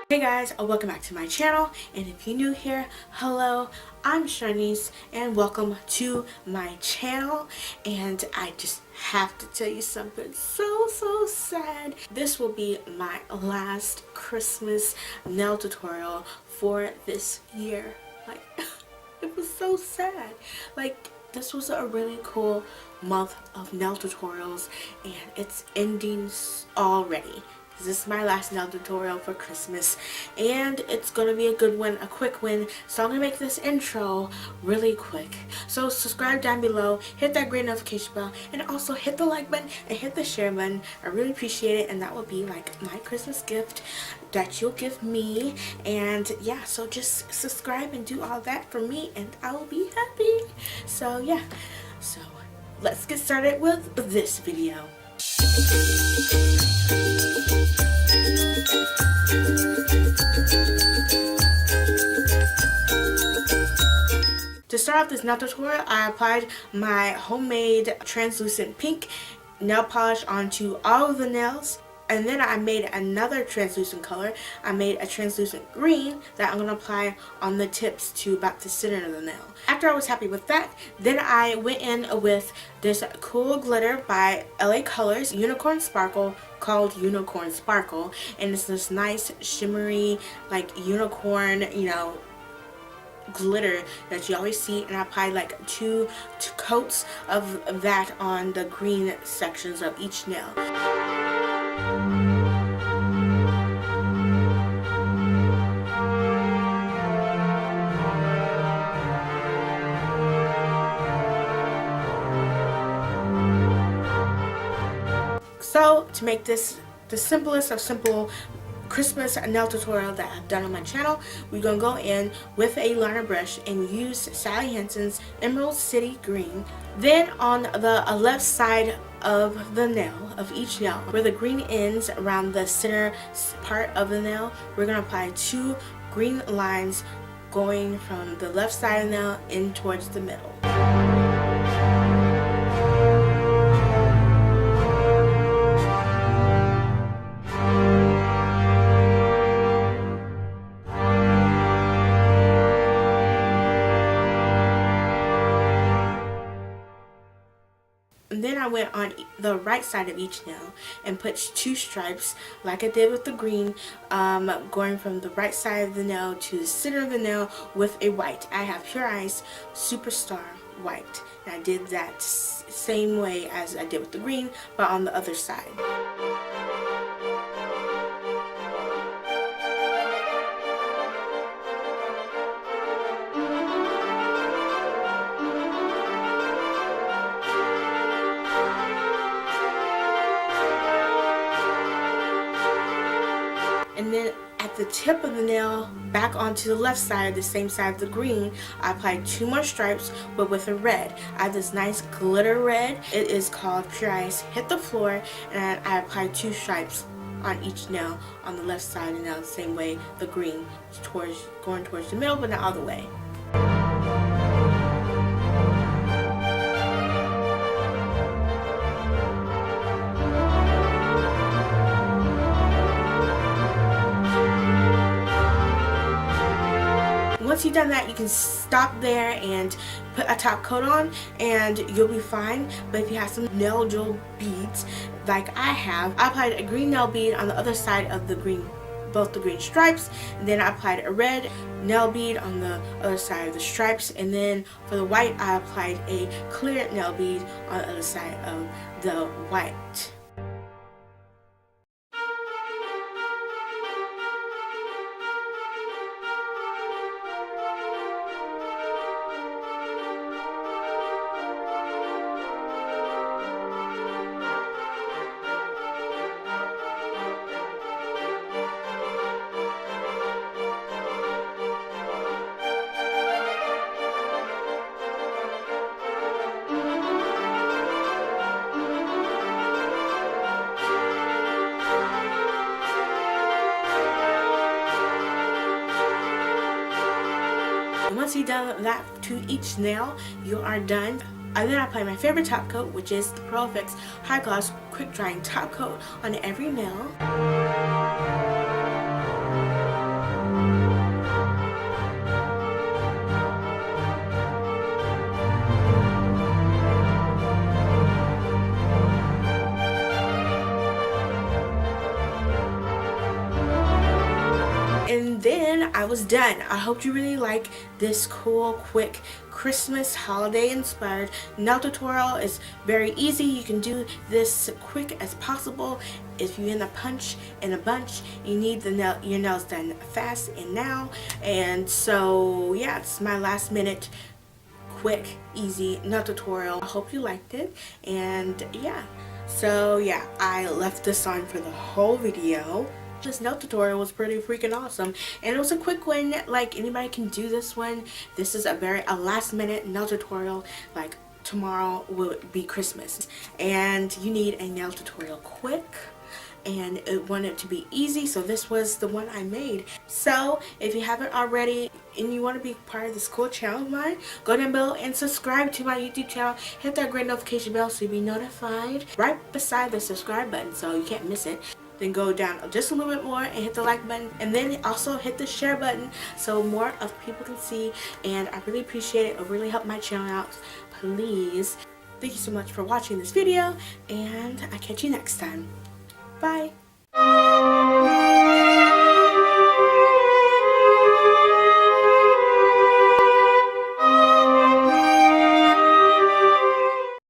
Hey guys, welcome back to my channel, and if you're new here, hello, I'm Shanice and welcome to my channel. And I just have to tell you something so sad. This will be my last Christmas nail tutorial for this year. Like, it was so sad. Like, this was a really cool month of nail tutorials and it's ending already. This is my last nail tutorial for Christmas and it's going to be a good one, a quick one. So I'm going to make this intro really quick. So subscribe down below, hit that great notification bell, and also hit the like button and hit the share button. I really appreciate it, and that will be like my Christmas gift that you'll give me. And yeah, so just subscribe and do all that for me and I will be happy. So yeah, so let's get started with this video. To start off this nail tutorial, I applied my homemade translucent pink nail polish onto all of the nails. And then I made another translucent color. I made a translucent green that I'm going to apply on the tips to about the center of the nail. After I was happy with that, then I went in with this cool glitter by LA Colors Unicorn Sparkle, called Unicorn Sparkle. And it's this nice shimmery, like unicorn, you know, glitter that you always see. And I applied like two coats of that on the green sections of each nail. So to make this the simplest of simple Christmas nail tutorial that I've done on my channel, we're going to go in with a liner brush and use Sally Hansen's Emerald City Green. Then on the left side of the nail, of each nail, where the green ends around the center part of the nail, we're going to apply two green lines going from the left side of the nail in towards the middle. And then I went on the right side of each nail and put two stripes like I did with the green, going from the right side of the nail to the center of the nail with a white. I have Pure Ice Superstar White, and I did that same way as I did with the green, but on the other side. And then at the tip of the nail, back onto the left side, the same side of the green, I applied two more stripes, but with a red. I have this nice glitter red. It is called Pure Ice Hit the Floor, and I applied two stripes on each nail on the left side of the nail, the same way the green, going towards the middle, but not all the way. Once you've done that, you can stop there and put a top coat on and you'll be fine. But if you have some nail jewel beads like I have, I applied a green nail bead on the other side of the green, both the green stripes, and then I applied a red nail bead on the other side of the stripes, and then for the white I applied a clear nail bead on the other side of the white. And once you've done that to each nail, you are done. And then I apply my favorite top coat, which is the Pro Fix High Gloss Quick Drying Top Coat on every nail. I was done. I hope you really like this cool, quick, Christmas holiday inspired nail tutorial. It's very easy. You can do this quick as possible. If you're in a punch in a bunch, you need your nails done fast and now. And so yeah, it's my last minute quick, easy nail tutorial. I hope you liked it. And yeah, so yeah, I left this on for the whole video. This nail tutorial was pretty freaking awesome, and it was a quick one. Like, anybody can do this one. This is a last minute nail tutorial. Like, tomorrow will be Christmas and you need a nail tutorial quick and it wanted to be easy, so this was the one I made. So if you haven't already and you want to be part of this cool channel of mine, go down below and subscribe to my YouTube channel. Hit that great notification bell so you'll be notified right beside the subscribe button so you can't miss it. Then go down just a little bit more and hit the like button, and then also hit the share button so more of people can see. And I really appreciate it. It will really help my channel out. Please. Thank you so much for watching this video, and I'll catch you next time. Bye.